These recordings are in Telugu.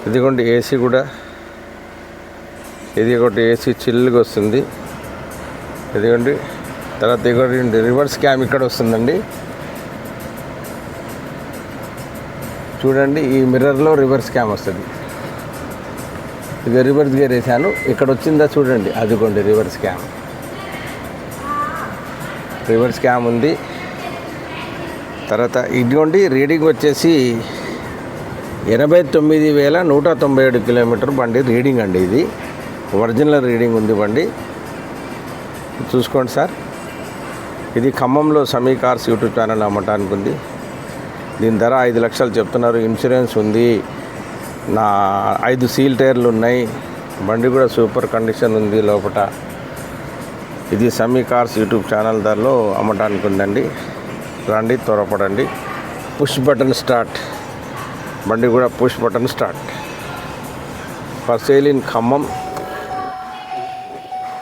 ఇదిగోండి ఏసీ కూడా, ఇది ఒకటి ఏసీ చిల్లుగా వస్తుంది. ఇదిగోండి. తర్వాత ఇదిగోండి రివర్స్ క్యామ్ ఇక్కడ వస్తుందండి. చూడండి, ఈ మిర్రర్లో రివర్స్ క్యామ్ వస్తుంది. ఇక రివర్స్ గేర్ వేసాను, ఇక్కడ వచ్చిందా చూడండి, అదిగోండి రివర్స్ క్యామ్ ఉంది. తర్వాత ఇదిగోండి రీడింగ్ వచ్చేసి 89,197 కిలోమీటర్ బండి రీడింగ్ అండి. ఇది ఒరిజినల్ రీడింగ్ ఉంది బండి, చూసుకోండి సార్. ఇది ఖమ్మంలో సమీ కార్స్ యూట్యూబ్ ఛానల్ అమ్మటానికి ఉంది. దీని ధర 5 లక్షలు చెప్తున్నారు. ఇన్సూరెన్స్ ఉంది, నా 5 సీల్ టైర్లు ఉన్నాయి. బండి కూడా సూపర్ కండిషన్ ఉంది లోపల. ఇది సమీ కార్స్ యూట్యూబ్ ఛానల్ ధరలో అమ్మటానికి ఉందండి. రండి, త్వరపడండి. పుష్ బటన్ స్టార్ట్, బండి కూడా push button start. For sale in Khammam.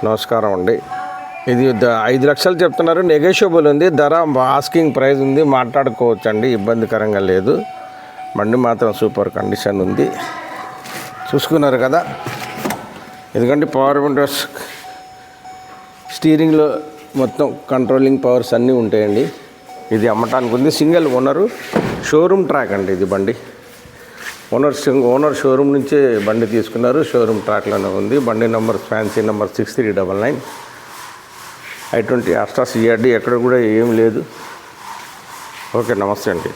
నమస్కారం అండి. ఇది 5 లక్షలు చెప్తున్నారు, నెగోషియబుల్ ఉంది. ధర ఆస్కింగ్ ప్రైస్ ఉంది, మాట్లాడుకోవచ్చు అండి, ఇబ్బందికరంగా లేదు. బండి మాత్రం సూపర్ కండిషన్ ఉంది, చూసుకున్నారు కదా. ఎందుకంటే పవర్ విండోస్, స్టీరింగ్లో మొత్తం కంట్రోలింగ్ పవర్స్ అన్నీ ఉంటాయండి. ఇది అమ్మటానికి ఉంది. సింగిల్ ఓనరు, షోరూమ్ ట్రాక్ అండి ఇది బండి. ఓనర్ షోరూమ్ నుంచే బండి తీసుకున్నారు, షోరూమ్ ట్రాక్లోనే ఉంది. బండి number fancy number 6399. i20 అస్టా CRD ఎక్కడ కూడా ఏం లేదు. ఓకే, నమస్తే అండి.